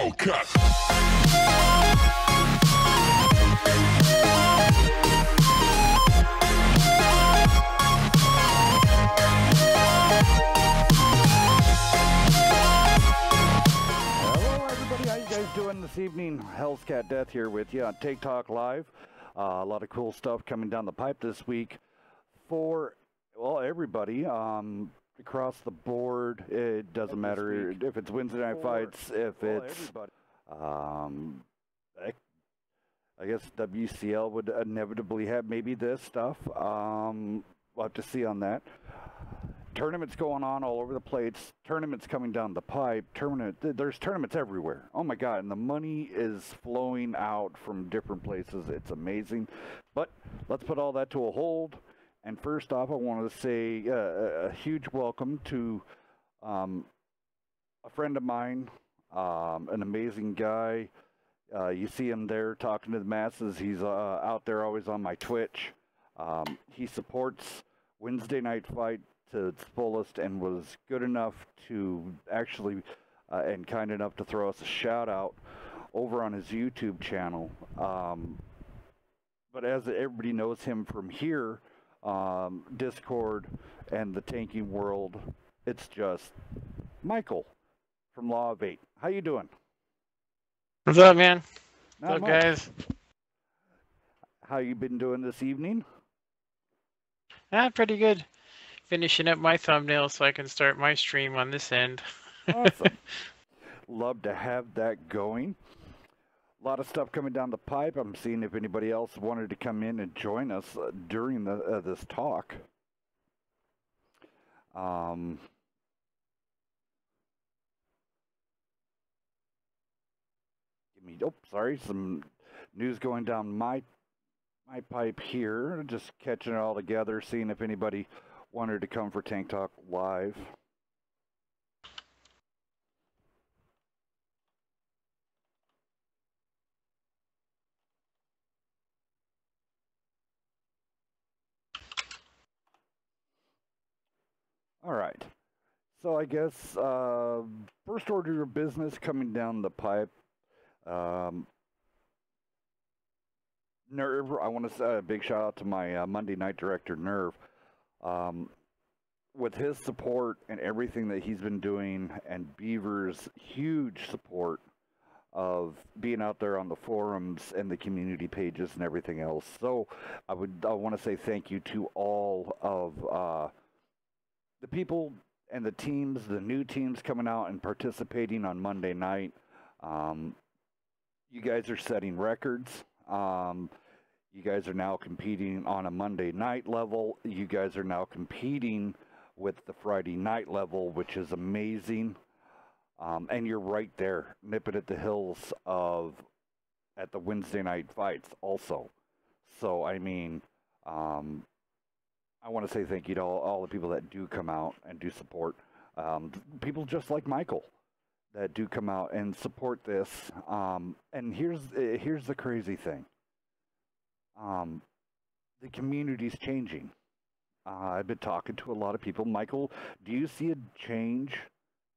Hellcat. Hello everybody, how you guys doing this evening? Hellcat Death here with you on Take Talk Live. A lot of cool stuff coming down the pipe this week for, well, everybody. Across the board, it doesn't matter if it's Wednesday night fights, if it's, I guess WCL would inevitably have maybe this stuff. We'll have to see on that. Tournaments going on all over the place. Tournaments coming down the pipe. There's tournaments everywhere. Oh my God! And the money is flowing out from different places. It's amazing. But let's put all that to a hold. And first off, I want to say a huge welcome to a friend of mine, an amazing guy. You see him there talking to the masses. He's out there always on my Twitch. He supports Wednesday Night Fight to its fullest and was good enough to actually and kind enough to throw us a shout out over on his YouTube channel. But as everybody knows him from here, Discord and the tanking world, it's just Micheal from Law of 8. How you doing? What's up, man? Not What's up, much. guys? How you been doing this evening? Pretty good. Finishing up my thumbnail so I can start my stream on this end. Awesome. Love to have that going. A lot of stuff coming down the pipe. I'm seeing if anybody else wanted to come in and join us during this talk. Sorry, some news going down my pipe here. Just catching it all together, seeing if anybody wanted to come for Tank Talk Live. All right. So I guess first order of business coming down the pipe. Nerve, I want to say a big shout out to my Monday night director, Nerve. With his support and everything that he's been doing, and Beaver's huge support of being out there on the forums and the community pages and everything else. So I want to say thank you to all of the people and the teams, the new teams coming out and participating on Monday night. You guys are setting records. You guys are now competing on a Monday night level. You guys are now competing with the Friday night level, which is amazing. And you're right there, nipping at the heels at the Wednesday night fights also. So, I mean, I want to say thank you to all the people that do come out and do support. People just like Micheal that do come out and support this. And here's the crazy thing. The community's changing. I've been talking to a lot of people. Micheal, do you see a change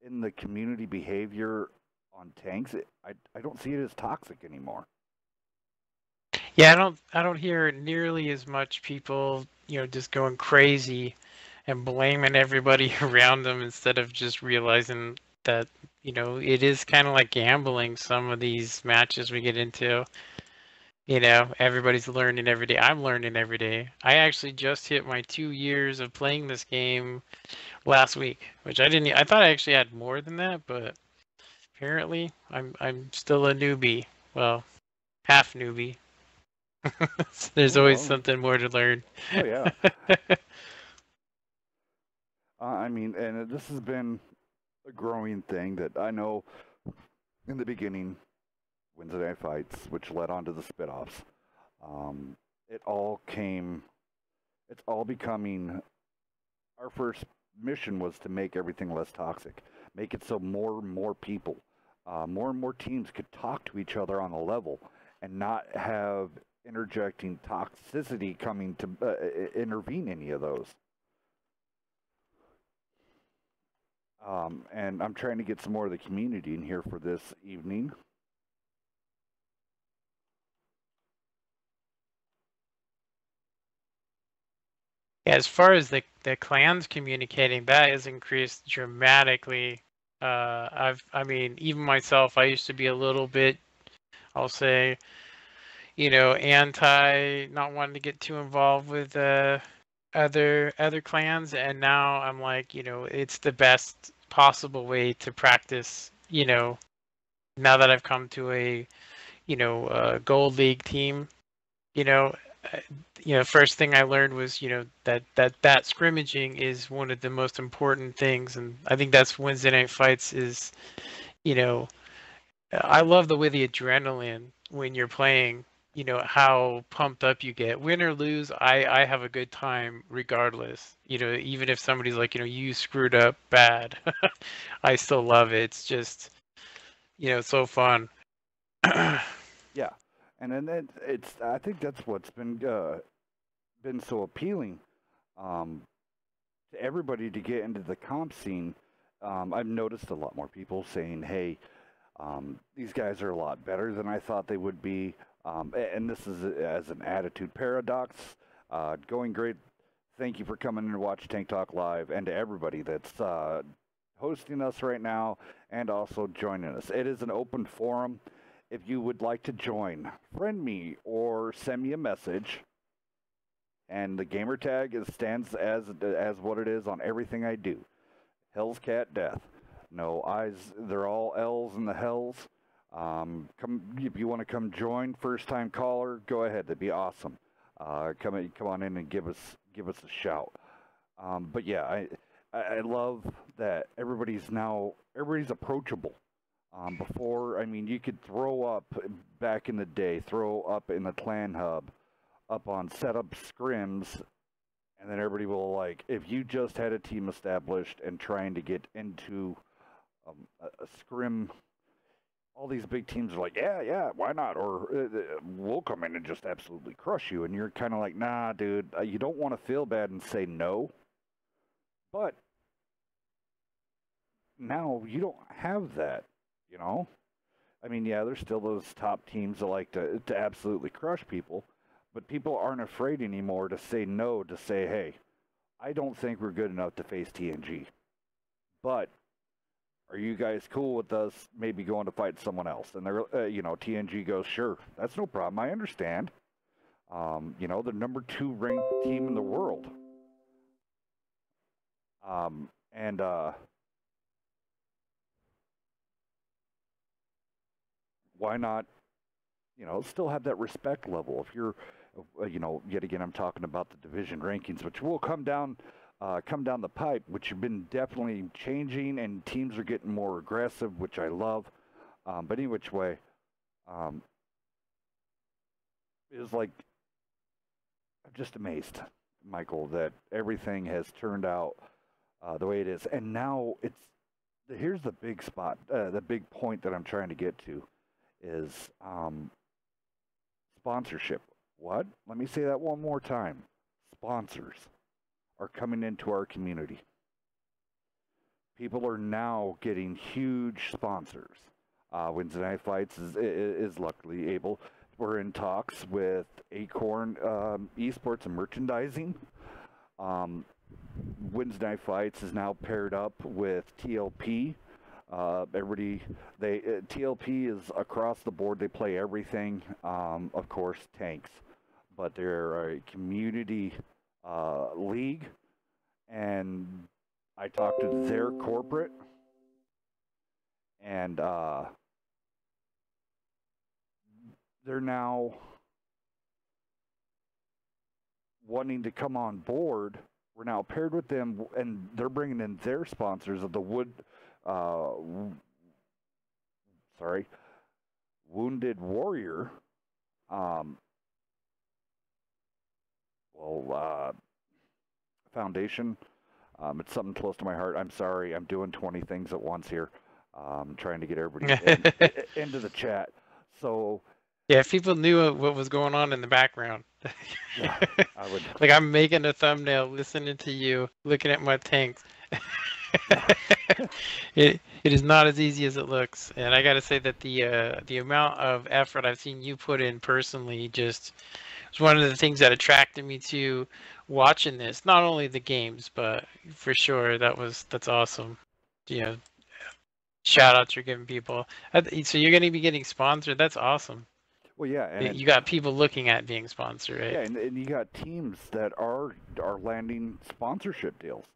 in the community behavior on tanks? I don't see it as toxic anymore. Yeah, I don't hear nearly as much people, just going crazy and blaming everybody around them instead of just realizing that, it is kind of like gambling, some of these matches we get into. Everybody's learning every day. I'm learning every day. I actually just hit my 2 years of playing this game last week, which I thought I actually had more than that, but apparently I'm still a newbie. Well, half newbie. There's always something more to learn. Oh, yeah. I mean, and this has been a growing thing that I know in the beginning, Wednesday Night Fights, which led on to the spit-offs. It's all becoming, our first mission was to make everything less toxic, make it so more and more people, more and more teams could talk to each other on a level and not have interjecting toxicity coming to intervene any of those. And I'm trying to get some more of the community in here for this evening. As far as the clans communicating, that has increased dramatically. I mean, even myself, I used to be a little bit, I'll say, anti, not wanting to get too involved with other clans, and now I'm like, it's the best possible way to practice. Now that I've come to a gold league team, you know, first thing I learned was, that scrimmaging is one of the most important things, and I think that's Wednesday Night Fights is, I love the way the adrenaline when you're playing, how pumped up you get. Win or lose, I have a good time regardless. Even if somebody's like, you screwed up bad, I still love it. It's just, it's so fun. Yeah, and then I think that's what's been so appealing to everybody to get into the comp scene. I've noticed a lot more people saying, "Hey, these guys are a lot better than I thought they would be," and this is as an attitude paradox. Going great. Thank you for coming in to watch Tank Talk Live, and to everybody that's hosting us right now and also joining us. It is an open forum. If you would like to join, friend me or send me a message. And the gamer tag stands as what it is on everything I do. Hell's Cat Death. No I's. They're all L's in the hells. Come if you want to come join. First time caller, go ahead. That'd be awesome. Come on in and give us a shout. But yeah, I love that everybody's approachable. Before, I mean, you could throw up back in the day, throw up in the clan hub, up on setup scrims, and then everybody will, like, if you just had a team established and trying to get into a scrim, all these big teams are like, yeah, why not? Or we'll come in and just absolutely crush you. And you're kind of like, nah, dude, you don't want to feel bad and say no. But now you don't have that. I mean, yeah, there's still those top teams that like to absolutely crush people, but people aren't afraid anymore to say no, to say, hey, I don't think we're good enough to face TNG, but are you guys cool with us maybe going to fight someone else? And they're, TNG goes, sure, that's no problem, I understand. The number 2 ranked team in the world. Why not, still have that respect level? If you're, yet again, I'm talking about the division rankings, which will come down the pipe, which have been definitely changing, and teams are getting more aggressive, which I love. But any which way, it was like, I'm just amazed, Michael, that everything has turned out the way it is. And now here's the big spot, the big point that I'm trying to get to. Is sponsorship. What? Let me say that one more time. Sponsors are coming into our community. People are now getting huge sponsors. Wednesday Night Fights is luckily able. We're in talks with Acorn Esports and Merchandising. Wednesday Night Fights is now paired up with TLP. TLP is across the board. They play everything, of course, tanks, but they're a community league, and I talked to their corporate, and they're now wanting to come on board. We're now paired with them, and they're bringing in their sponsors of the Wounded Warrior, Foundation. It's something close to my heart. I'm sorry, I'm doing 20 things at once here. Trying to get everybody into the chat. So yeah, if people knew what was going on in the background. Yeah, I would. Like, I'm making a thumbnail, listening to you, looking at my tanks. it is not as easy as it looks, and I got to say that the amount of effort I've seen you put in personally just was one of the things that attracted me to watching this. Not only the games, but for sure that's awesome. You know, shout outs you're giving people. So you're going to be getting sponsored. That's awesome. Well, yeah, and You got people looking at being sponsored, right? yeah, and you got teams that are landing sponsorship deals,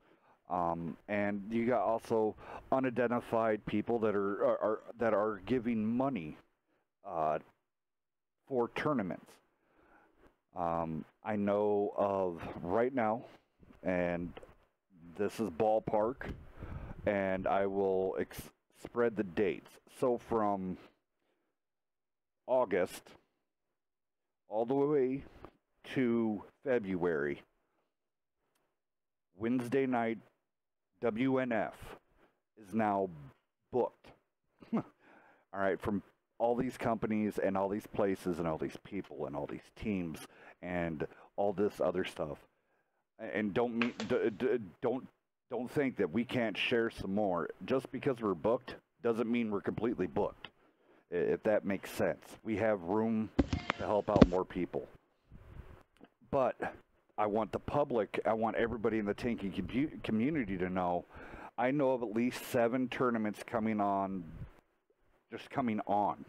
and you got also unidentified people that are giving money for tournaments. I know of right now, and this is ballpark, and I will spread the dates. So from August all the way to February, Wednesday night WNF is now booked. All right, from all these companies and all these places and all these people and all these teams and all this other stuff. And don't think that we can't share some more. Just because we're booked doesn't mean we're completely booked. If that makes sense, we have room to help out more people. But I want the public, I want everybody in the tanking community to know, I know of at least 7 tournaments coming on, just coming on.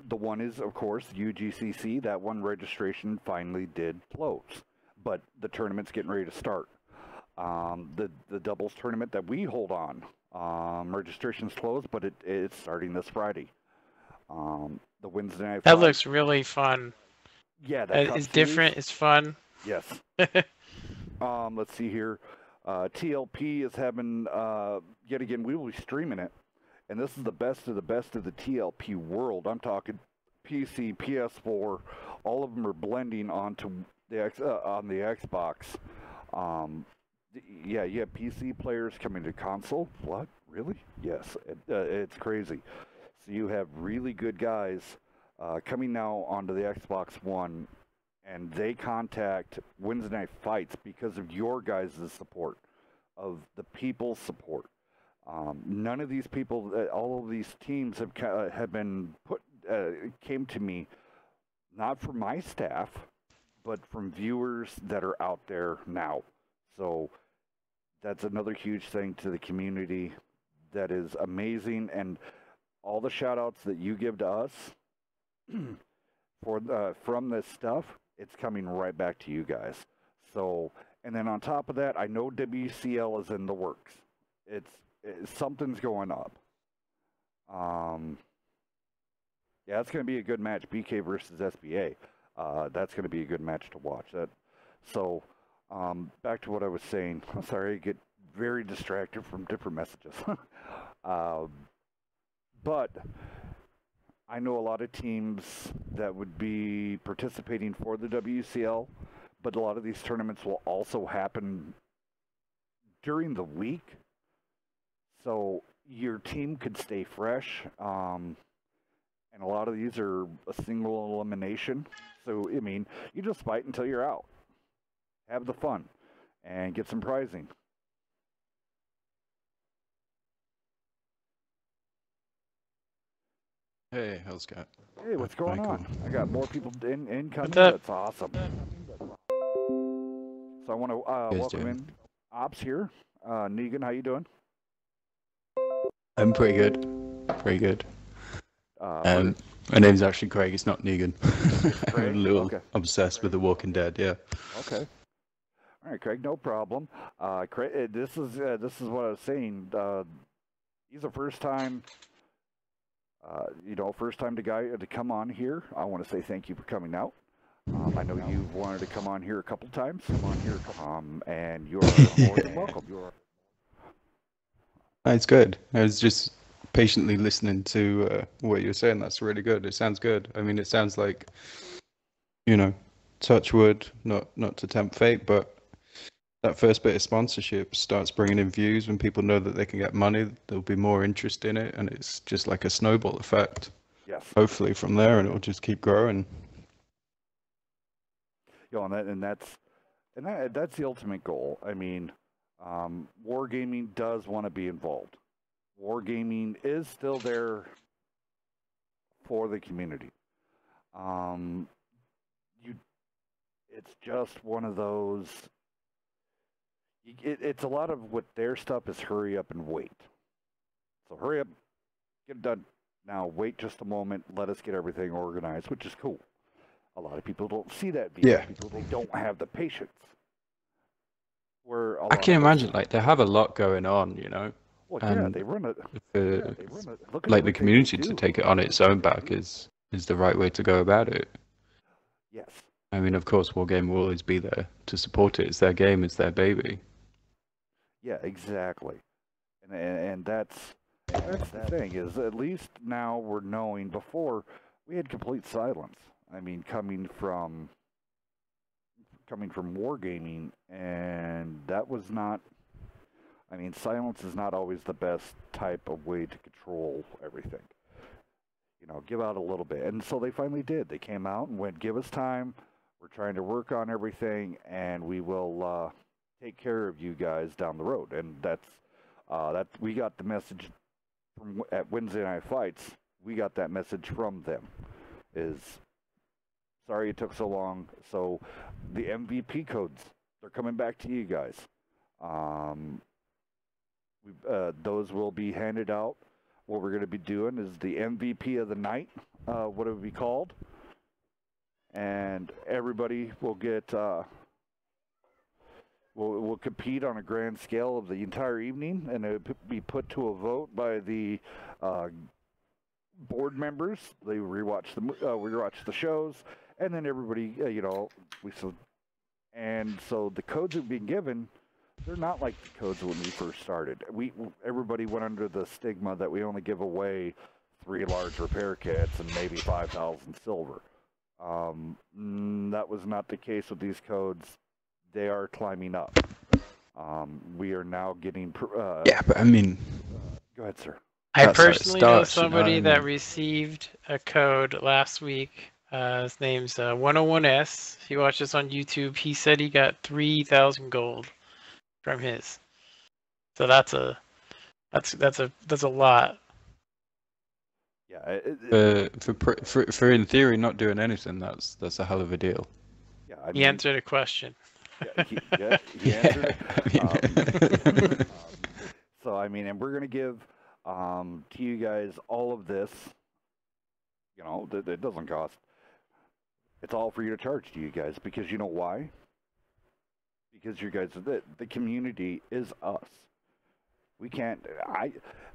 The one is, of course, UGCC. That one registration finally did close, but the tournament's getting ready to start. The doubles tournament that we hold on, registration's closed, but it's starting this Friday. The Wednesday night. That looks really fun. Yeah, that it's different. It's fun. Yes. Let's see here. TLP is having yet again. We will be streaming it, and this is the best of the TLP world. I'm talking PC, PS4. All of them are blending onto the on the Xbox. Yeah, you have PC players coming to console. What? Really? Yes. It's crazy. So you have really good guys coming now onto the Xbox One, and they contact Wednesday Night Fights because of your guys' support, of the people's support. None of these people, all of these teams have been came to me, not from my staff, but from viewers that are out there now. So that's another huge thing to the community that is amazing. And all the shout outs that you give to us from this stuff, it's coming right back to you guys. So, and then on top of that, I know WCL is in the works. Something's going up. Yeah, it's going to be a good match, BK versus SBA. That's going to be a good match to watch. So, back to what I was saying. I'm sorry, I get very distracted from different messages. But I know a lot of teams that would be participating for the WCL, but a lot of these tournaments will also happen during the week. So your team could stay fresh. And a lot of these are a single elimination. So, I mean, you just fight until you're out. Have the fun and get some prizing. Hey, how's it going? Hey, what's going on? I got more people in coming. That's awesome. So I want to welcome in Ops here. Negan, how you doing? I'm pretty good. Pretty good. My name's actually Craig. It's not Negan. I'm a little obsessed with The Walking Dead. Yeah. Okay. All right, Craig. No problem. Craig, this is what I was saying. He's the first time. First time to come on here. I want to say thank you for coming out. I know you've wanted to come on here a couple times. And you're more than welcome. It's good. I was just patiently listening to what you were saying. That's really good. It sounds good. I mean, it sounds like, touch wood, not to tempt fate, but that first bit of sponsorship starts bringing in views. When people know that they can get money, there'll be more interest in it, and it's just like a snowball effect. Yes. Hopefully from there, and it'll just keep growing. And that's the ultimate goal. I mean, Wargaming does want to be involved. Wargaming is still there for the community. It's just one of those. It's a lot of what their stuff is hurry up and wait. So hurry up, get it done now. Wait just a moment. Let us get everything organized, which is cool. A lot of people don't see that view. Yeah. People, they don't have the patience. Where I can imagine, like, they have a lot going on, you know. Well, yeah, they run it. Like the community to take it on its own back is the right way to go about it. Yes. I mean, of course, Wargame will always be there to support it. It's their game, it's their baby. Yeah, exactly. And that's the thing, is at least now we're knowing. Before, we had complete silence. I mean, coming from Wargaming, and that was not. I mean, silence is not always the best type of way to control everything. You know, give out a little bit. And so they finally did. They came out and went, give us time. We're trying to work on everything, and we will take care of you guys down the road. And that's we got the message from at Wednesday Night Fights. We got that message from them. Is sorry it took so long. So the MVP codes, they're coming back to you guys. Those will be handed out. What we're going to be doing is the MVP of the night, what it would be called. And everybody will get, will compete on a grand scale of the entire evening, and it will be put to a vote by the board members. They rewatch the shows, and then everybody, you know, and so the codes have been given. They're not like the codes when we first started. Everybody went under the stigma that we only give away 3 large repair kits and maybe 5,000 silver. That was not the case with these codes. They are climbing up. We are now getting. Yeah, but I mean. Go ahead, sir. I personally know somebody that received a code last week. His name's 101S. He watched us on YouTube. He said he got 3,000 gold from his. So that's a lot. Yeah. For in theory not doing anything, that's a hell of a deal. Yeah. He answered a question. Yeah, he answered it. So I mean, and we're gonna give to you guys all of this. You know, that doesn't cost. It's all for you to charge to you guys, because you know why? Because you guys, the community is us. We can't,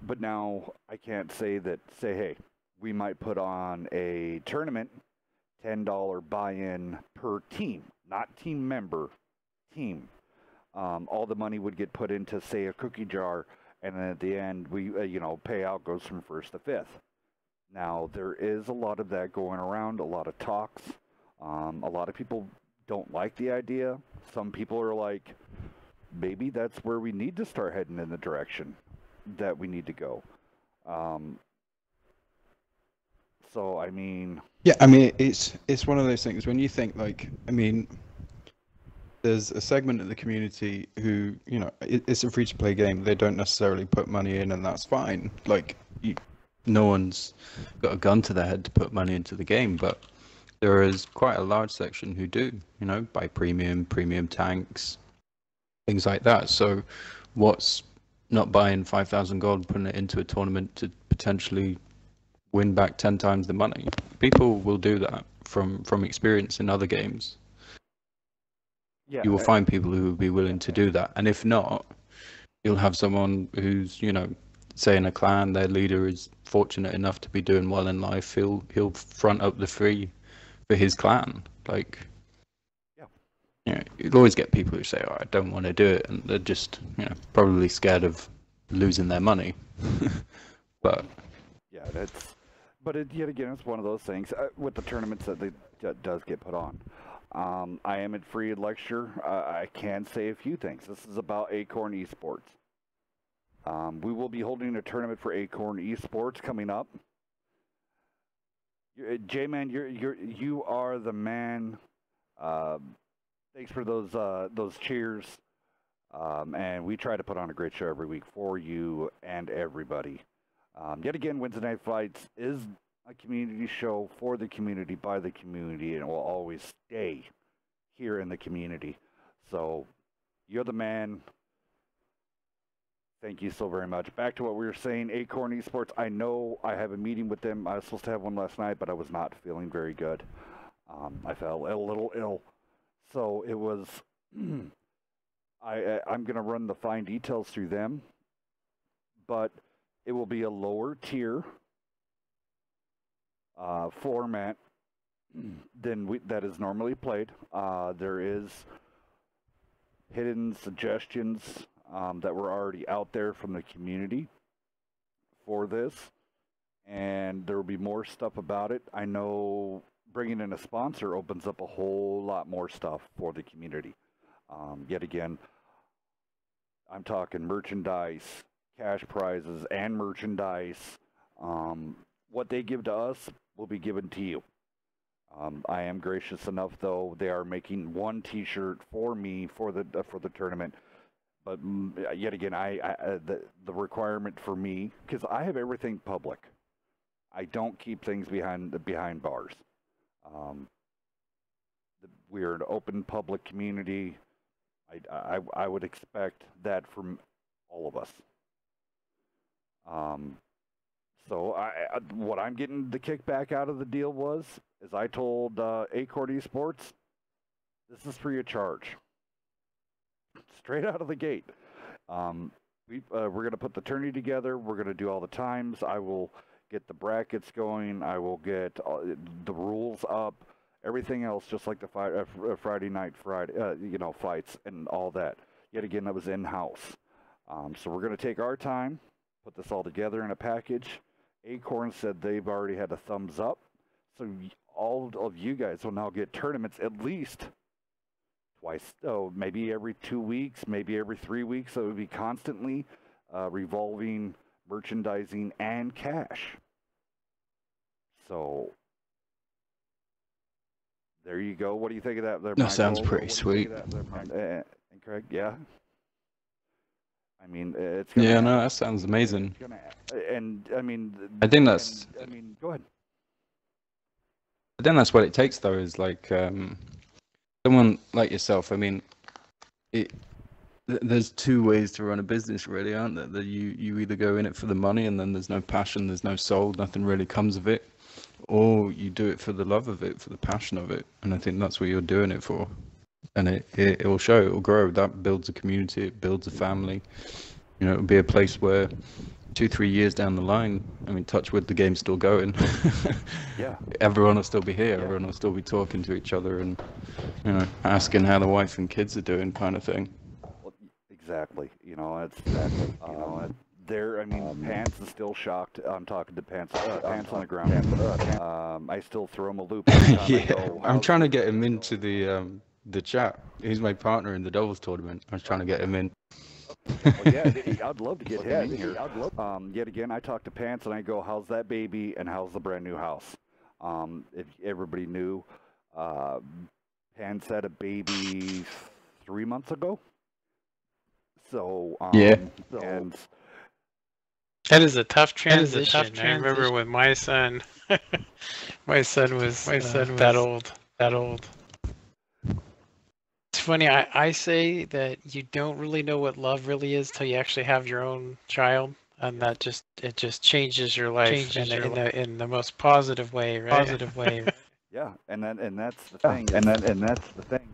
but now I can't say, hey, we might put on a tournament, $10 buy-in per team, not team member, team. All the money would get put into, say, a cookie jar, and then at the end, we, payout goes from 1st to 5th. Now, there is a lot of that going around, a lot of talks. A lot of people don't like the idea. Some people are like, maybe that's where we need to start heading in the direction that we need to go. So, I mean... Yeah, I mean, it's one of those things when you think, like, I mean, there's a segment of the community who, you know, it's a free-to-play game. They don't necessarily put money in, and that's fine. Like, no one's got a gun to their head to put money into the game, but there is quite a large section who do, you know, buy premium tanks, things like that. So what's not buying 5,000 gold, putting it into a tournament to potentially win back 10 times the money? People will do that from experience in other games. Yeah, you will find people who will be willing to do that. And if not, you'll have someone who's, you know, say in a clan, their leader is fortunate enough to be doing well in life. He'll front up the free for his clan. Like, you know, you'll always get people who say, "Oh, I don't want to do it," and they're just, you know, probably scared of losing their money. But yeah, yet again, it's one of those things with the tournaments that does get put on. I am at free lecture. I can say a few things. This is about Acorn Esports. We will be holding a tournament for Acorn Esports coming up. J-Man, you are the man. Thanks for those cheers. And we try to put on a great show every week for you and everybody. Yet again, Wednesday Night Fights is a community show for the community, by the community, and it will always stay here in the community. So, you're the man. Thank you so very much. Back to what we were saying, Acorn Esports. I know I have a meeting with them. I was supposed to have one last night, but I was not feeling very good. I felt a little ill. So it was, I'm going to run the fine details through them, but it will be a lower tier format than that is normally played. There is hidden suggestions that were already out there from the community for this, and there will be more stuff about it. I know bringing in a sponsor opens up a whole lot more stuff for the community. Yet again, I'm talking merchandise, cash prizes, and merchandise. What they give to us will be given to you. I am gracious enough, though. They are making one T-shirt for me for the tournament. But yet again, the requirement for me, because I have everything public. I don't keep things behind bars. We are an open public community. I would expect that from all of us. So what I'm getting the kickback out of the deal is I told Acorn Esports, this is free of charge. Straight out of the gate. We're going to put the tourney together. We're going to do all the times. I will get the brackets going. I will get the rules up. Everything else, just like the Friday night fights and all that. Yet again, that was in-house. So we're going to take our time, put this all together in a package. Acorn said they've already had a thumbs up. So all of you guys will now get tournaments at least twice, maybe every 2 weeks, maybe every 3 weeks. So it would be constantly revolving merchandising and cash. So there you go. What do you think of that? There, that sounds pretty sweet. And Craig, yeah. I mean, it's gonna happen. No, that sounds amazing. And I mean, I think that's. Go ahead. I think that's what it takes, though, is like someone like yourself. I mean, there's two ways to run a business, really, aren't there? That you either go in it for the money, and then there's no passion, there's no soul, nothing really comes of it, or you do it for the love of it, for the passion of it. And I think that's what you're doing it for. And it will show, it will grow. That builds a community, it builds a family. You know, it'll be a place where 2-3 years down the line, I mean, touch wood, the game's still going. Yeah. Everyone will still be here. Yeah. Everyone will still be talking to each other and, you know, asking how the wife and kids are doing, kind of thing. Well, exactly. You know, it's exactly. You know, there. I mean, Pants is still shocked. I'm talking to Pants. Pants on the ground. I still throw him a loop. Yeah. I'm trying to get him into the chat. He's my partner in the doubles tournament. I was trying to get him in. Well, yeah, I'd love to get him in here. Yet again, I talk to Pants and I go, how's that baby and how's the brand new house? If everybody knew, Pants had a baby 3 months ago. So, yeah. And that is a tough transition. I remember when my son, my son was that old. It's funny, I say that you don't really know what love really is till you actually have your own child, and that it just changes your life in the most positive way, right? Positive way. Yeah, and that's the thing. And that's the thing.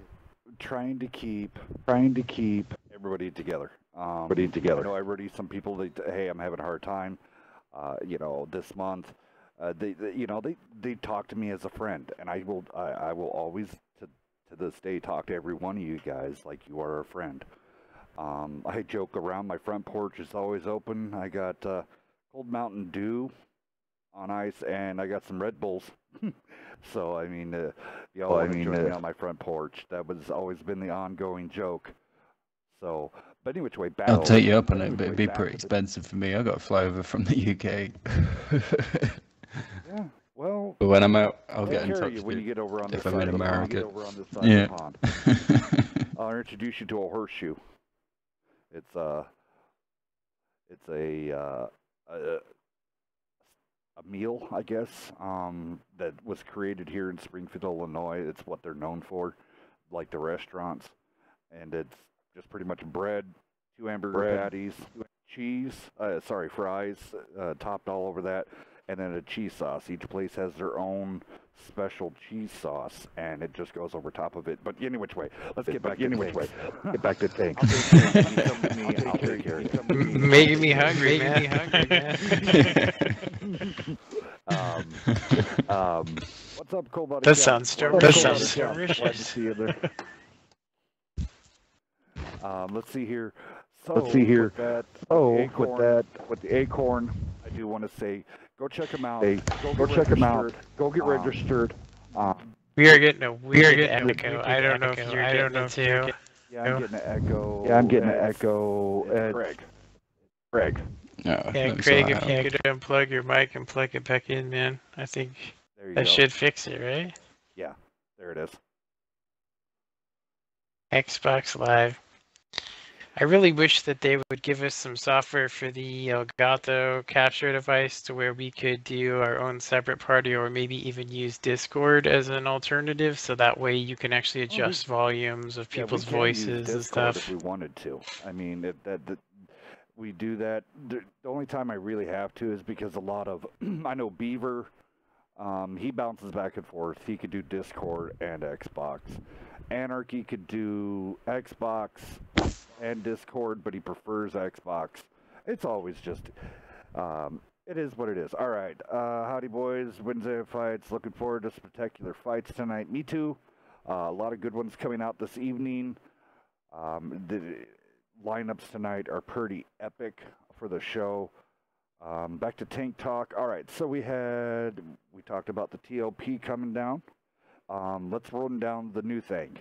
Trying to keep everybody together. I know everybody. Some people, hey, I'm having a hard time. You know, this month, they talk to me as a friend, and I will always to this day talk to every one of you guys like you are a friend. I joke around. My front porch is always open. I got cold Mountain Dew on ice, and I got some Red Bulls. So I mean, join me on my front porch. That was always been the ongoing joke. So, but anyway, back. I'll take you up on it, but it'd be pretty expensive for me. I got to fly over from the UK. Yeah. Well, but when I'm out, I'll get in touch when you get over on this if I'm in America. Of the pond. I'll introduce you to a horseshoe. It's a meal, I guess, that was created here in Springfield, Illinois. It's what they're known for, like the restaurants, and it's just pretty much bread, 2 hamburger patties, cheese, fries, topped all over that, and then a cheese sauce. Each place has their own special cheese sauce, and it just goes over top of it. But any which way, let's get back to tanks. Get back to tanks. I'll take care of it. Making me hungry, man. What's up, cool buddy? That sounds delicious. Glad to see you there. Let's see here. With the Acorn, I do want to say, go check them out. Go check them out. Go get registered. We are getting a weird echo. I don't know if you're getting it too. Yeah, I'm getting an echo. It's Craig. Yeah, Craig, if you could unplug your mic and plug it back in, man, I think that should fix it, right? Yeah, there it is. Xbox Live. I really wish that they would give us some software for the Elgato capture device to where we could do our own separate party, or maybe even use Discord as an alternative, so that way you can actually adjust volumes of people's voices and stuff. If we wanted to. I mean, we do that. The only time I really have to is because a lot of, I know Beaver, he bounces back and forth. He could do Discord and Xbox. Anarchy could do Xbox and Discord, but he prefers Xbox. It's always just, it is what it is. All right, howdy boys, Wednesday fights. Looking forward to spectacular fights tonight. Me too. A lot of good ones coming out this evening. The lineups tonight are pretty epic for the show. Back to Tank Talk. All right, so we talked about the TLP coming down. Let's run down the new thing.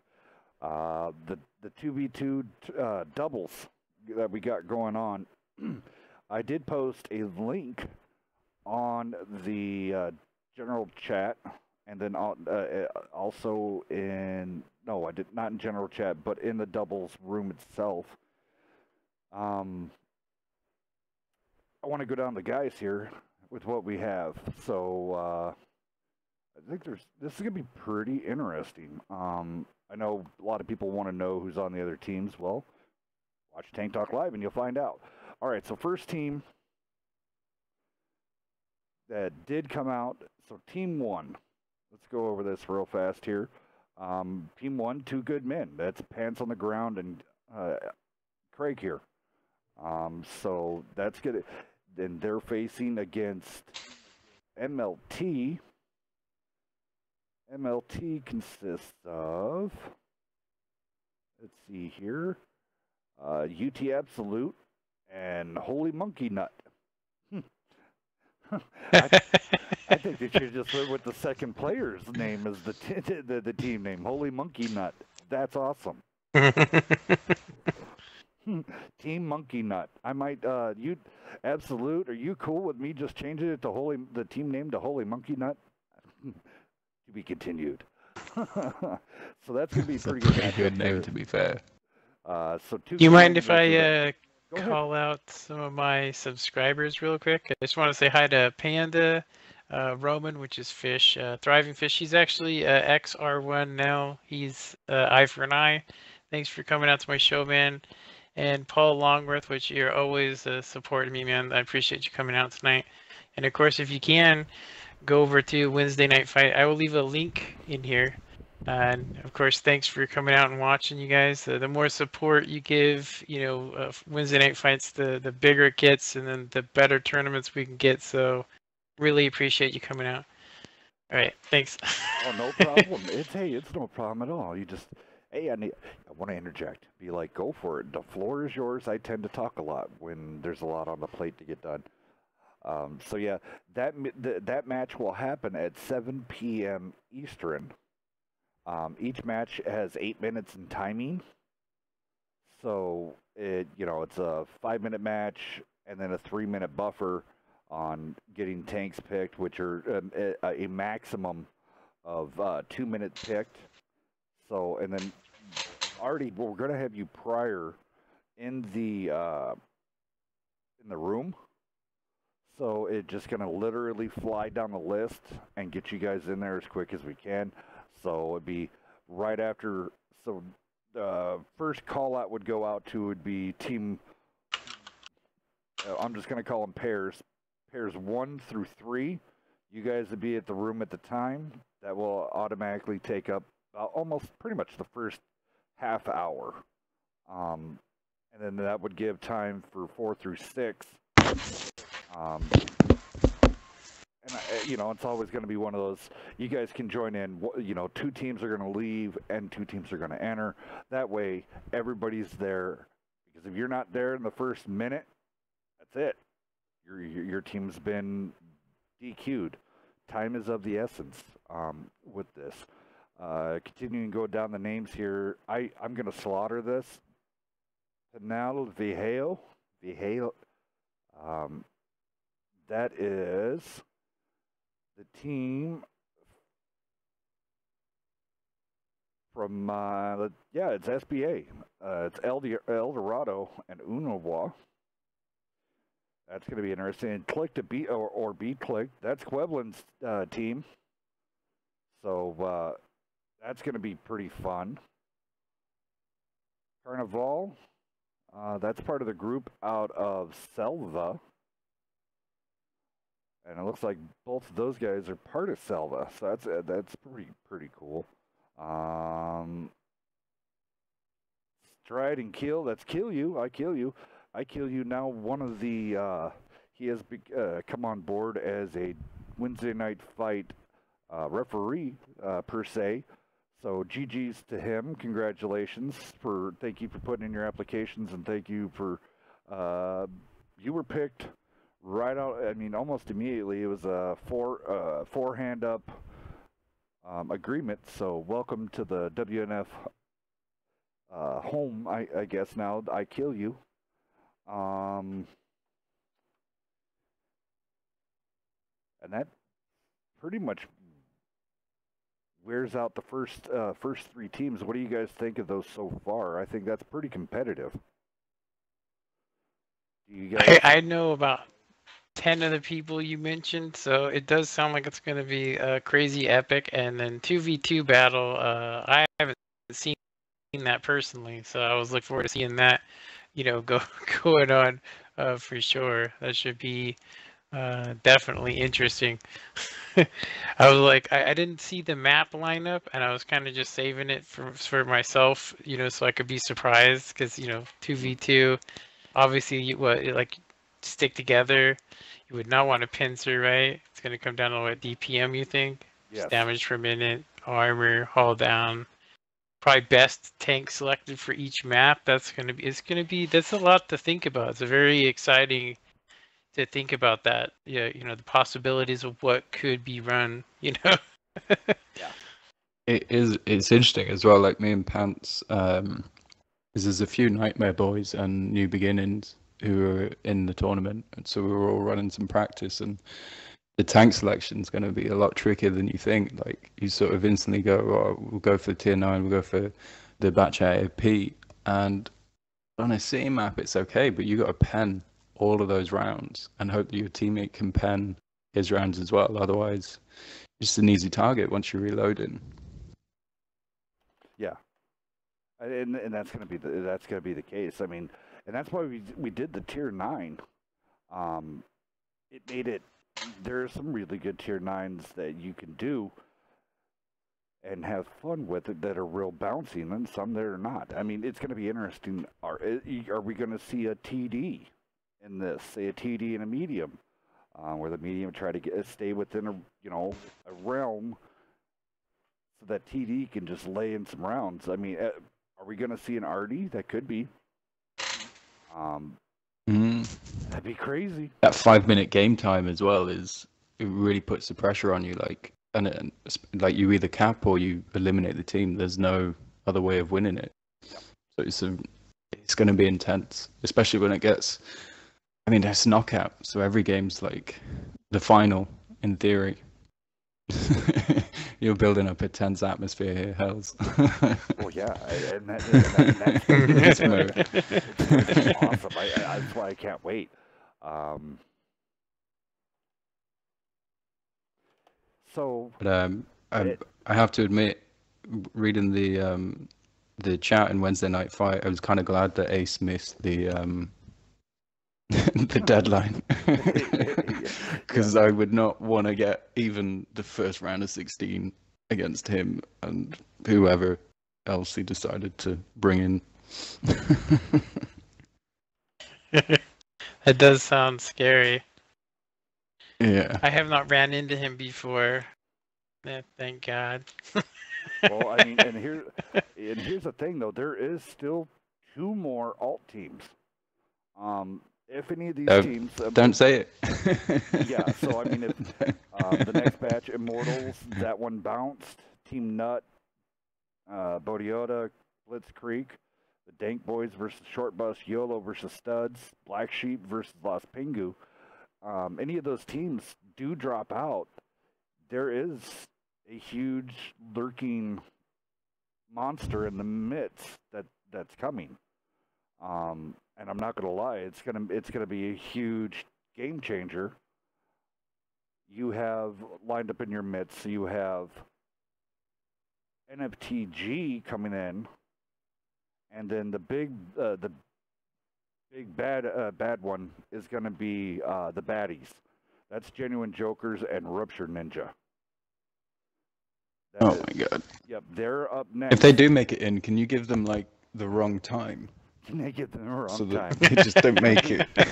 The 2v2 doubles that we got going on. I did post a link on the general chat, and then also in, no, I did not in general chat, but in the doubles room itself. I want to go down the guys here with what we have. So I think this is going to be pretty interesting. I know a lot of people want to know who's on the other teams. Well, watch Tank Talk Live and you'll find out. All right, so first team that did come out. So team 1. Let's go over this real fast here. Team 1, 2 good men. That's Pants on the Ground and Craig here. So that's good. Then they're facing against MLT. MLT consists of, let's see here, UT Absolute and Holy Monkey Nut. I think they should just went with the second player's name as the team name, Holy Monkey Nut. That's awesome. Team Monkey Nut. I might, you Absolute, are you cool with me just changing it to the team name to Holy Monkey Nut? To be continued. So that's gonna be pretty good name, to be fair. Do you mind if I call out some of my subscribers real quick? I just want to say hi to Panda, Roman, which is Fish, Thriving Fish. He's actually XR1 now. He's Eye for an Eye. Thanks for coming out to my show, man. And Paul Longworth, which you're always supporting me, man. I appreciate you coming out tonight. And of course, if you can, go over to Wednesday Night Fight. I will leave a link in here. And of course, thanks for coming out and watching, you guys. The more support you give, Wednesday Night Fights, the bigger it gets, and then the better tournaments we can get. So really appreciate you coming out. All right, thanks. Oh, no problem. It's no problem at all. You just, I want to interject. Be like, go for it. The floor is yours. I tend to talk a lot when there's a lot on the plate to get done. So yeah, that match will happen at 7 p.m. Eastern. Each match has 8 minutes in timing. So it's a 5-minute match and then a 3-minute buffer on getting tanks picked, which are a maximum of 2 minutes picked. So, and then already we're going to have you prior in the room. So it's just going to literally fly down the list and get you guys in there as quick as we can. So it'd be right after. So the first call out would go out to would be team. I'm just going to call them pairs. Pairs 1 through 3. You guys would be at the room at the time. That will automatically take up almost pretty much the first half hour. And then that would give time for 4 through 6. And you know, it's always going to be one of those. You guys can join in. You know, 2 teams are going to leave and 2 teams are going to enter. That way, everybody's there. Because if you're not there in the first minute, that's it. Your team's been DQ'd. Time is of the essence with this. Continuing to go down the names here, I'm going to slaughter this. Penal Vijeo. That is the team from, it's SBA. It's El Dorado and Unowa. That's going to be interesting. Click to beat or beat Click. That's Queblin's team. So that's going to be pretty fun. Carnival. That's part of the group out of Selva. And it looks like both of those guys are part of Selva. So that's pretty cool. Stride and Kill. That's Kill You. I Kill You. I Kill You now one of the, he has come on board as a Wednesday night fight referee, per se. So GG's to him. Congratulations. Thank you for putting in your applications, and thank you for, you were picked right out, I mean, almost immediately. It was a four-hand up agreement. So welcome to the WNF home, I guess now. I Kill You. And that pretty much wears out the first 3 teams. What do you guys think of those so far? I think that's pretty competitive. Do you guys... I know about 10 of the people you mentioned, so it does sound like it's going to be a crazy epic. And then 2v2 battle, I haven't seen that personally, so I was looking forward to seeing that, you know, going on for sure. That should be definitely interesting. I was like, I didn't see the map lineup, and I was kind of just saving it for myself, you know, so I could be surprised, because, you know, 2v2, obviously, like, stick together. You would not want a pincer, right? It's going to come down to what DPM, you think? Yes. Damage per minute, armor, haul down. Probably best tank selected for each map. That's a lot to think about. It's a very exciting to think about that. Yeah, you know, the possibilities of what could be run, you know. Yeah. It's interesting as well, like me and Pants, there's a few Nightmare Boys and New Beginnings who are in the tournament, and so we were all running some practice, and the tank selection is going to be a lot trickier than you think. Like, you sort of instantly go, oh, we'll go for tier 9, we'll go for the batch AAP, and on a city map it's okay, but you got to pen all of those rounds and hope that your teammate can pen his rounds as well. Otherwise, it's just an easy target once you're reloading. Yeah, and that's going to be the case. I mean, and that's why we did the tier 9. It made it. There are some really good tier 9s that you can do and have fun with it that are real bouncy, and then some that are not. I mean, it's going to be interesting. Are we going to see a TD in this? Say a TD and a medium, where the medium try to stay within a realm, so that TD can just lay in some rounds. I mean, are we going to see an RD? That could be. That'd be crazy. That 5-minute game time as well it really puts the pressure on you. Like, and like you either cap or you eliminate the team. There's no other way of winning it. Yep. So it's going to be intense, especially when it gets. I mean, it's knockout, so every game's like the final in theory. You're building up a tense atmosphere here, Hells. Well, yeah, that's gonna be, It's it's gonna be awesome. That's why I can't wait. So, But I have to admit, reading the chat in Wednesday Night Fight, I was kind of glad that Ace missed the the deadline, because I would not want to get even the first round of 16 against him and whoever else he decided to bring in. That does sound scary. Yeah. I have not ran into him before. Yeah, thank God. well, I mean, and here's the thing though, there is still 2 more alt teams. If any of these teams don't say it. Yeah, so I mean, if the next batch, Immortals, that one bounced. Team Nut, Bodiota, Blitz Creek, the Dank Boys versus Short Bus, YOLO versus Studs, Black Sheep versus Los Pingu. Any of those teams do drop out, there is a huge lurking monster in the midst that's coming. And I'm not gonna lie, it's gonna be a huge game changer. You have lined up in your midst, you have NFTG coming in, and then the big bad one is gonna be the baddies. That's Genuine Jokers and Rupture Ninja. Oh my God. Yep, they're up next. If they do make it in, can you give them like the wrong time? They get them the wrong so time. They just don't make it. So,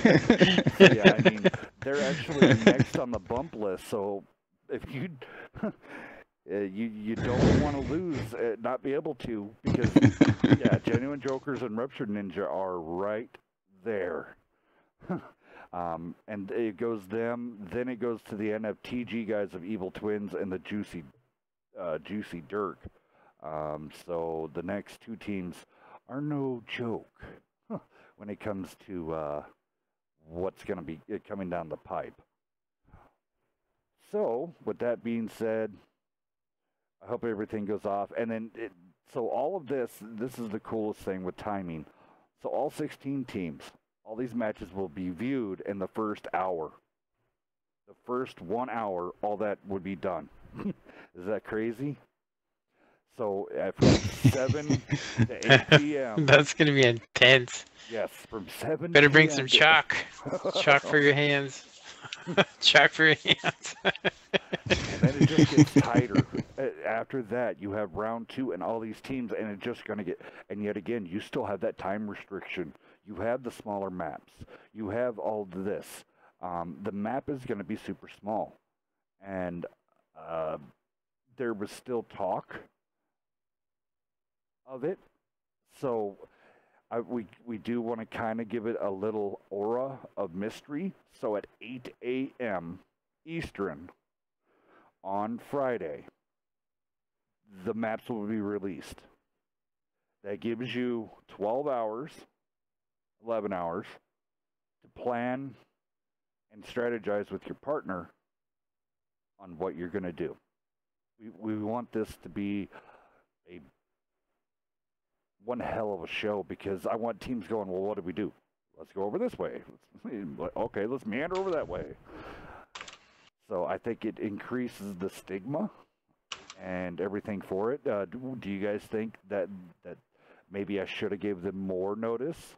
yeah, I mean, they're actually next on the bump list. So if you don't want to lose, not be able to, because yeah, Genuine Jokers and Ruptured Ninja are right there. And it goes them, then it goes to the NFTG guys of Evil Twins and the Juicy Dirk. So the next 2 teams are no joke when it comes to what's going to be coming down the pipe. So, with that being said, I hope everything goes off. And then, so all of this is the coolest thing with timing. So all 16 teams, all these matches will be viewed in the first hour. The first 1 hour, all that would be done. Is that crazy? So from 7 to 8 p.m. That's going to be intense. Yes, from 7 Better bring some chalk. Chalk for your hands. Chalk for your hands. And then it just gets tighter. After that, you have round 2 and all these teams, and it's just going to get... And yet again, you still have that time restriction. You have the smaller maps. You have all this. The map is going to be super small. And there was still talk of it, so we do want to kind of give it a little aura of mystery. So at 8 a.m. Eastern on Friday, the maps will be released. That gives you 12 hours, 11 hours to plan and strategize with your partner on what you're going to do. We want this to be one hell of a show, because I want teams going, well, what do we do? Let's go over this way. Okay, let's meander over that way. So I think it increases the stigma and everything for it. Do you guys think that maybe I should have gave them more notice,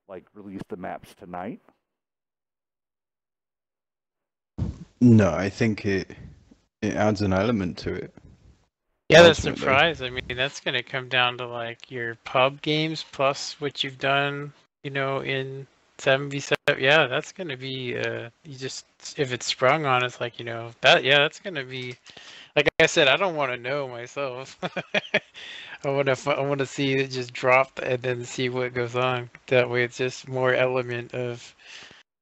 like release the maps tonight? No, I think it adds an element to it. Yeah, the Ultimately. surprise. I mean, that's going to come down to like your pub games plus what you've done, you know, in 7v7. Yeah, that's going to be, you just, if it's sprung on, it's like, you know, that's going to be, like I said, I don't want to know myself. I want to see it just drop and then see what goes on. That way it's just more element of,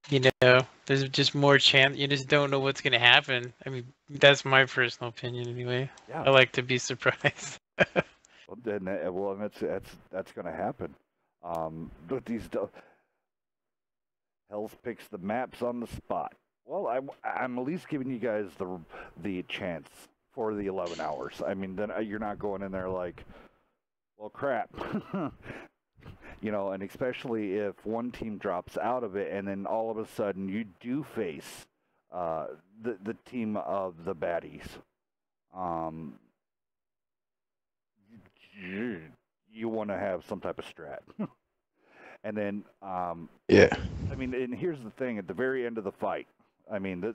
you know, there's just more chance. You just don't know what's going to happen. I mean, that's my personal opinion anyway. Yeah. I like to be surprised. Well, that's going to happen. But these Hells picks the maps on the spot. Well, I'm at least giving you guys the chance for the 11 hours. I mean, then you're not going in there like, well, crap. You know, and especially if one team drops out of it and then all of a sudden you do face the team of the baddies. You want to have some type of strat. And then, Yeah. I mean, and here's the thing, at the very end of the fight, I mean,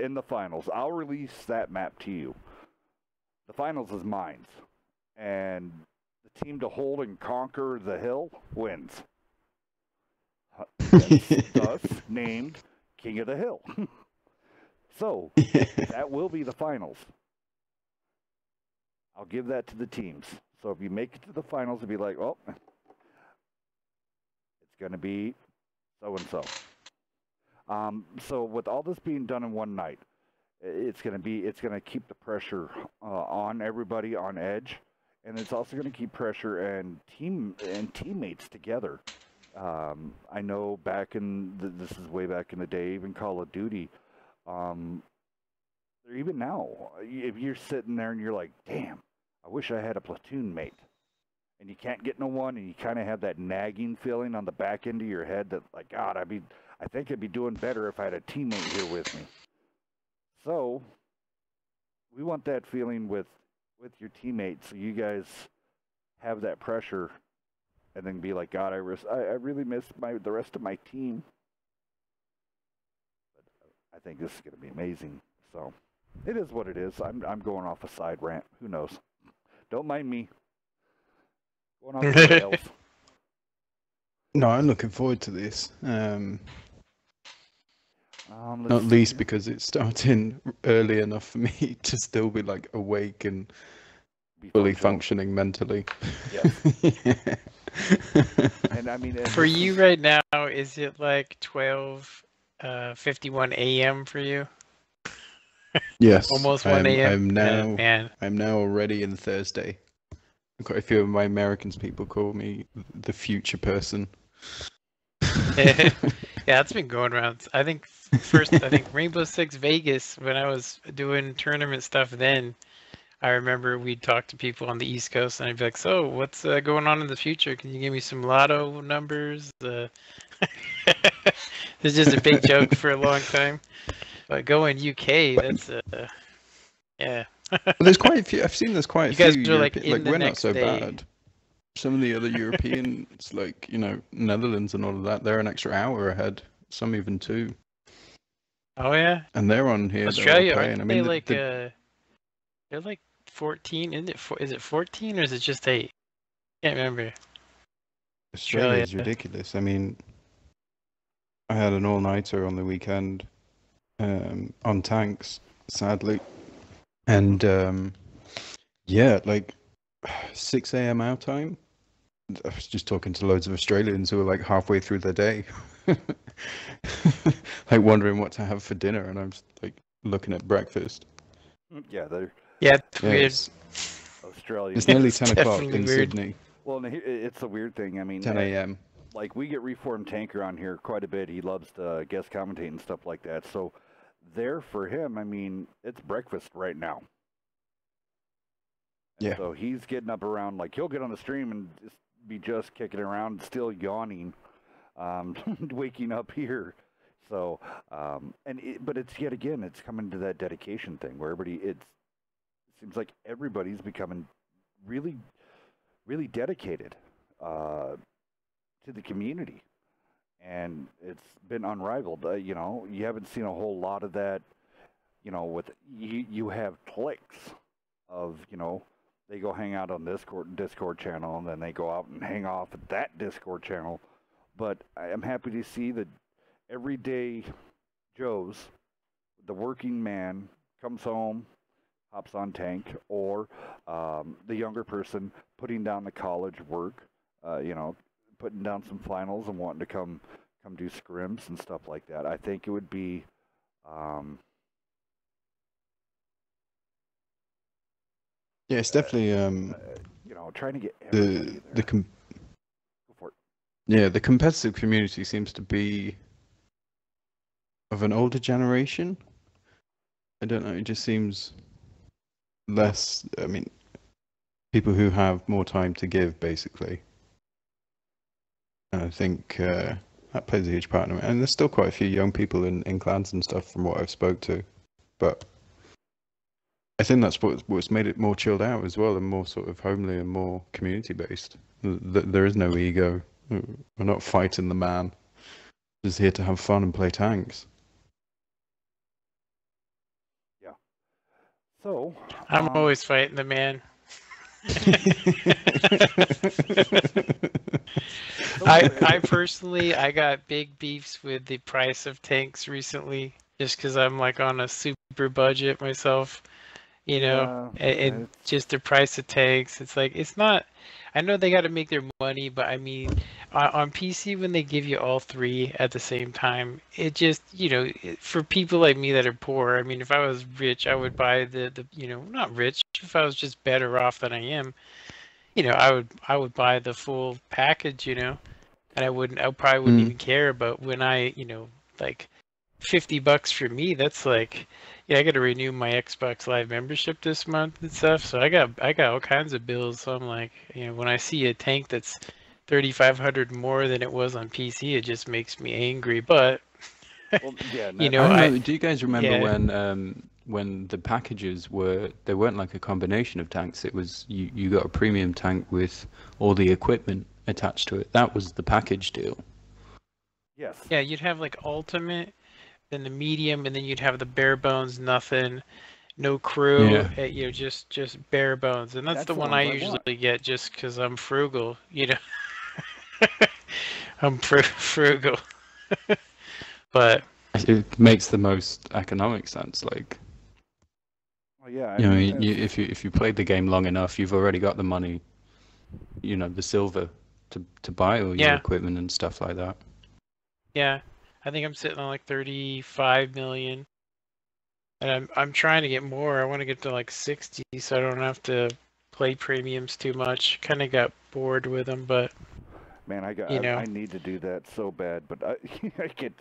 in the finals, I'll release that map to you. The finals is mine. And the team to hold and conquer the hill wins. Thus named King of the Hill. So, that will be the finals. I'll give that to the teams. So if you make it to the finals, it'll be like, well, it's going to be so-and-so. So with all this being done in one night, it's going to keep the pressure on everybody on edge, and it's also going to keep pressure and teammates together. I know back in this is way back in the day, even Call of Duty. Even now, if you're sitting there and you're like, damn, I wish I had a platoon mate, and you can't get no one, and you kind of have that nagging feeling on the back end of your head that, like, God, I think I'd be doing better if I had a teammate here with me. So, we want that feeling with your teammates, so you guys have that pressure, and then be like, God, I really miss the rest of my team. But I think this is going to be amazing. So, it is what it is. I'm going off a side rant. Who knows? Don't mind me. Going off the rails. No, I'm looking forward to this. Not least because it's starting early enough for me to still be like awake and fully functioning mentally. Yes. And I mean, for you right now, is it like 12:51 a.m. for you? Yes. Almost 1 a.m. I'm now already in Thursday. Quite a few of my Americans people call me the future person. Yeah, it's been going around. I think Rainbow Six Vegas, when I was doing tournament stuff then, I remember we'd talk to people on the East Coast and I'd be like, so what's going on in the future? Can you give me some lotto numbers? It's just a big joke for a long time. But going UK, that's yeah. Well, there's quite a few. I've seen there's quite a few. You guys are like we're not so day. bad. Some of the other Europeans, like Netherlands and all of that, they're an extra hour ahead. Some even 2. Oh yeah. And they're on here. Australia, they're all playing. aren't they like they're like 14? Is it 14 or is it just 8? Can't remember. Australia is ridiculous. I mean, I had an all-nighter on the weekend on tanks, sadly. And yeah, like 6 a.m. our time. I was just talking to loads of Australians who were like halfway through their day, like wondering what to have for dinner, and I'm just like looking at breakfast. Yeah, it's weird. Australia. It's nearly 10 o'clock in Sydney. Well, it's a weird thing. I mean, 10 a.m. Like, we get Reformed Tanker on here quite a bit. He loves to guest commentate and stuff like that. So, there for him, I mean, it's breakfast right now. Yeah. So he's getting up around, like, he'll get on the stream and just kicking around, still yawning, waking up here. So, but it's yet again, it's coming to that dedication thing where it seems like everybody's becoming really, really dedicated to the community. And it's been unrivaled. You haven't seen a whole lot of that, with you have cliques of, they go hang out on this Discord channel, and then they go out and hang off at that Discord channel. But I am happy to see that everyday Joes, the working man, comes home, hops on tank, or the younger person putting down the college work, putting down some finals and wanting to come do scrims and stuff like that. I think it would be yeah, it's definitely trying to get everybody there. Go for it. Yeah, the competitive community seems to be of an older generation. I don't know, it just seems less, I mean, people who have more time to give, basically. And I think that plays a huge part in it. And there's still quite a few young people in clans and stuff from what I've spoke to. But I think that's what's made it more chilled out as well, and more sort of homely and more community-based. There is no ego. We're not fighting the man. We're just here to have fun and play tanks. Yeah. So I'm always fighting the man. I personally, I got big beefs with the price of tanks recently, just because I'm like on a super budget myself, you know, and just the price of tanks. It's like, it's not, I know they got to make their money, but I mean, on PC, when they give you all three at the same time, it just, you know, for people like me that are poor, I mean, if I was rich, I would buy the you know, not rich, if I was just better off than I am, you know, I would buy the full package, you know, and I probably wouldn't even care. But when I, you know, like $50 for me, that's like, yeah, I got to renew my Xbox Live membership this month and stuff. So I got all kinds of bills. So I'm like, you know, when I see a tank that's 3,500 more than it was on PC, it just makes me angry. But well, yeah, you know, I don't know, do you guys remember when the packages they weren't like a combination of tanks? It was you got a premium tank with all the equipment attached to it. That was the package deal. Yes. Yeah, you'd have like ultimate, then the medium, and then you'd have the bare bones, nothing, no crew, you know, just bare bones. And that's the one I usually get just because I'm frugal, you know. I'm frugal. But it makes the most economic sense. Like, well, yeah, you know, if you played the game long enough, you've already got the money, you know, the silver to buy all your equipment and stuff like that. Yeah, I think I'm sitting on like 35 million, and I'm trying to get more. I want to get to like 60, so I don't have to play premiums too much. Kind of got bored with them, but man, I need to do that so bad, but I get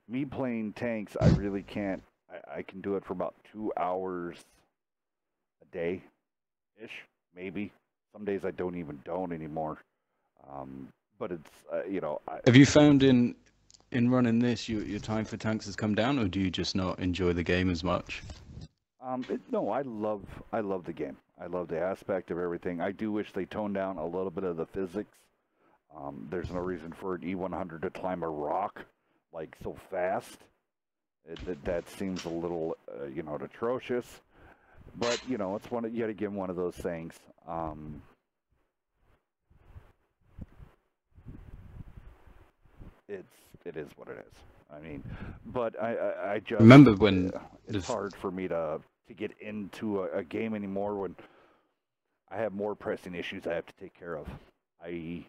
me playing tanks. I really can't. I can do it for about 2 hours a day, ish, maybe. Some days I don't anymore. But it's you know. Have you found in running this, your time for tanks has come down, or do you just not enjoy the game as much? No, I love the game. I love the aspect of everything. I do wish they toned down a little bit of the physics. There's no reason for an E100 to climb a rock like so fast. That seems a little, you know, atrocious. But you know, it's yet again one of those things. It is what it is. I mean, but I just remember when it's hard for me to get into a game anymore when I have more pressing issues I have to take care of, i.e.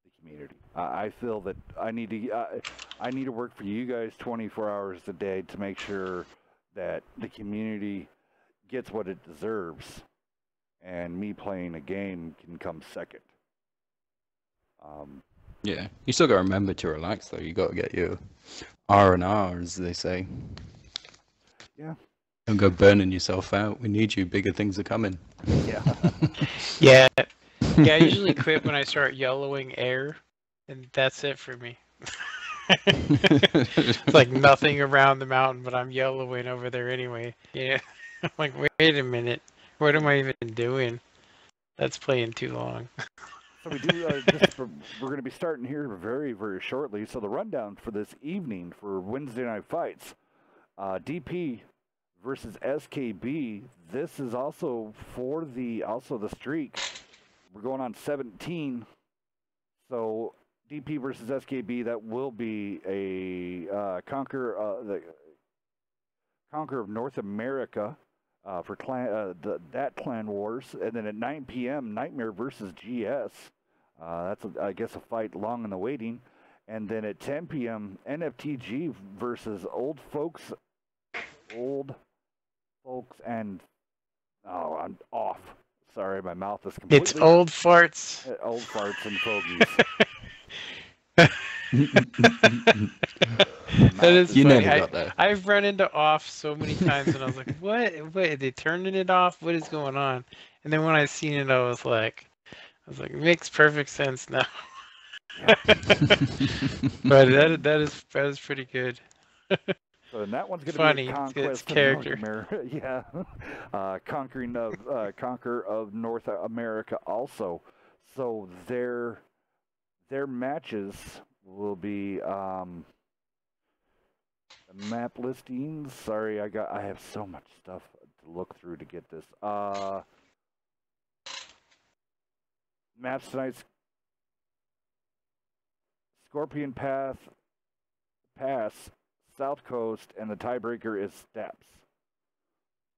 the community. I feel that I need to work for you guys 24 hours a day to make sure that the community gets what it deserves, and me playing a game can come second. Yeah, you still got to remember to relax though. You got to get your R&R, as they say. Yeah. Don't go burning yourself out. We need you. Bigger things are coming. Yeah. Yeah. I usually quit when I start yellowing air, and that's it for me. It's like nothing around the mountain, but I'm yellowing over there anyway. Yeah. I'm like, wait a minute. What am I even doing? That's playing too long. So we do. We're going to be starting here very, very shortly. So the rundown for this evening for Wednesday night fights: DP versus SKB. This is also for the streak. We're going on 17. So DP versus SKB. That will be a Conquer of North America. For that Clan Wars, and then at 9 p.m. Nightmare versus GS. That's I guess a fight long in the waiting, and then at 10 p.m. NFTG versus Old Folks, and I'm off. Sorry, my mouth is completely. It's Old Farts. Old Farts and Fogies. That is You funny. never got there. I've run into off so many times, and I was like, "What? What? Are they turning it off? What is going on?" And then when I seen it, I was like, makes perfect sense now. Yeah. But that is pretty good. So and that one's going to Funny. be a It's conquest of character. North America. Yeah, conquer of North America also. So their matches will be map listings. Sorry, I have so much stuff to look through to get this. Maps tonight's Scorpion Pass, South Coast, and the tiebreaker is Steps.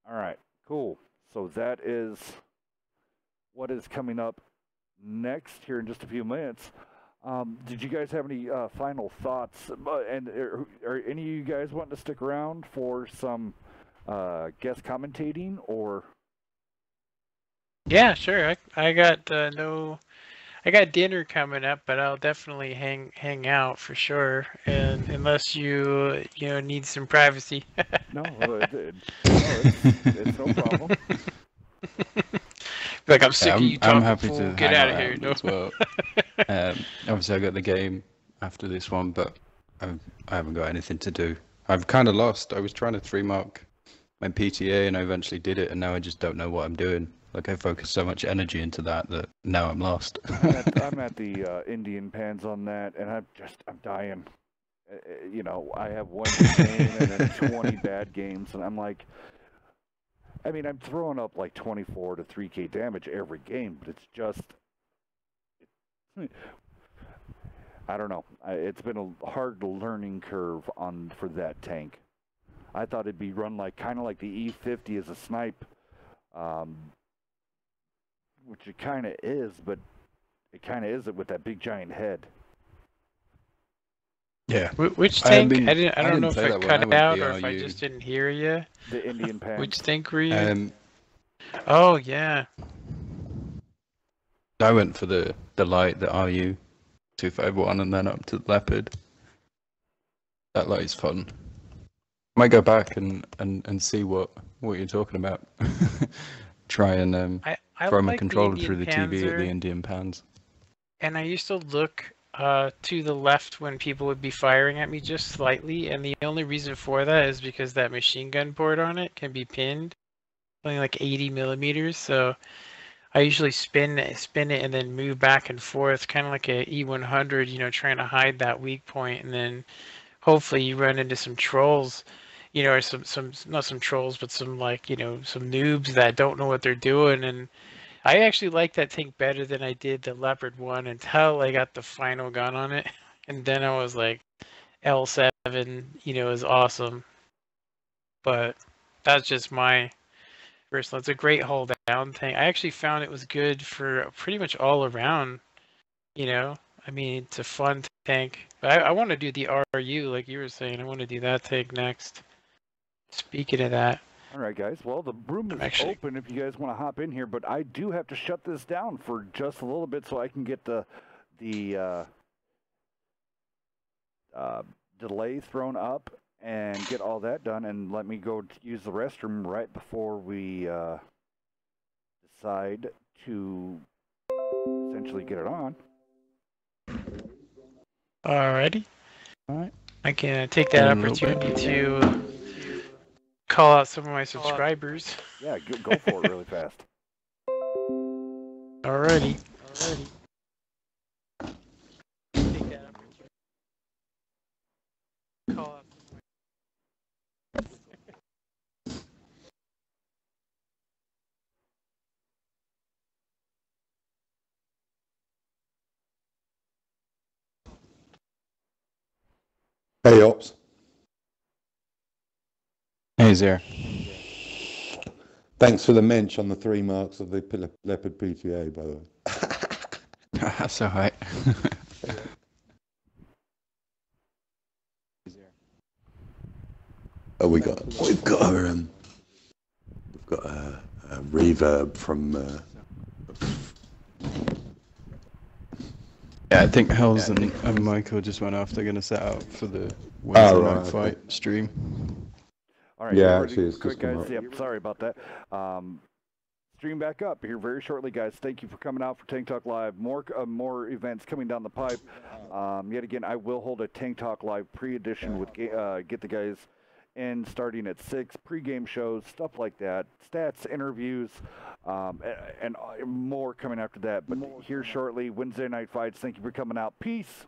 All right, cool. So that is what is coming up next here in just a few minutes. Did you guys have any final thoughts? And are any of you guys wanting to stick around for some guest commentating or? Yeah, sure. I got I got dinner coming up, but I'll definitely hang out for sure. And unless you need some privacy. No, it's no problem. Like, I'm sick of you talking. I'm happy fool. to Get hang out of here. around as well. Obviously, I got the game after this one, but I haven't got anything to do. I've kind of lost. I was trying to 3-mark my PTA, and I eventually did it, and now I just don't know what I'm doing. Like, I focused so much energy into that now I'm lost. I'm at the Indian Pans on that, and I'm dying. I have one good game and then 20 bad games, and I'm like, I mean, I'm throwing up like 24 to 3K damage every game, but it's just, I don't know. It's been a hard learning curve for that tank. I thought it'd be run kind of like the E50 as a snipe, which it kind of is, but it kind of isn't with that big giant head. Yeah. Which tank? I don't know if play I that one. cut I it went out or if I BRU. just didn't hear you. The Indian Pan. Which tank were you? Oh, yeah. I went for the light, the RU 251, and then up to the Leopard. That light's fun. Might go back and see what you're talking about. Try and I throw my like controller the through the TV at Panzer, the Indian Pans. And I used to look to the left when people would be firing at me just slightly, and the only reason for that is because that machine gun port on it can be pinned, only like 80 millimeters. So I usually spin it and then move back and forth, kind of like a E100, trying to hide that weak point, and then hopefully you run into some trolls, or some not some trolls, but some some noobs that don't know what they're doing. And I actually like that tank better than I did the Leopard 1 until I got the final gun on it. And then I was like, L7, is awesome. But that's just my personal. It's a great hold down tank. I actually found it was good for pretty much all around, I mean, it's a fun tank. But I want to do the RU, like you were saying. I want to do that tank next. Speaking of that. All right, guys. Well, the room is open if you guys want to hop in here, but I do have to shut this down for just a little bit so I can get the delay thrown up and get all that done, and let me go use the restroom right before we decide to essentially get it on. Alrighty. All right. I can take that opportunity to call out some of my subscribers. Yeah, go for it really fast. Alrighty. Take that opportunity. Call out some of my... Hey, Ops. Hey, Zero. Thanks for the mention on the 3 marks of the Leopard PTA, by the way. That's all right. Oh, we've got a reverb from. Yeah, I think Hells and Micheal just went off. They're going to set out for the Wednesday night fight stream. All right, yeah, actually, it's quick, just come guys. up. Yep, sorry about that. Stream back up here very shortly, guys. Thank you for coming out for Tank Talk Live. More events coming down the pipe. Yet again, I will hold a Tank Talk Live pre-edition with get the guys in starting at 6, pre-game shows, stuff like that, stats, interviews, and more coming after that. But here shortly, Wednesday night fights. Thank you for coming out. Peace.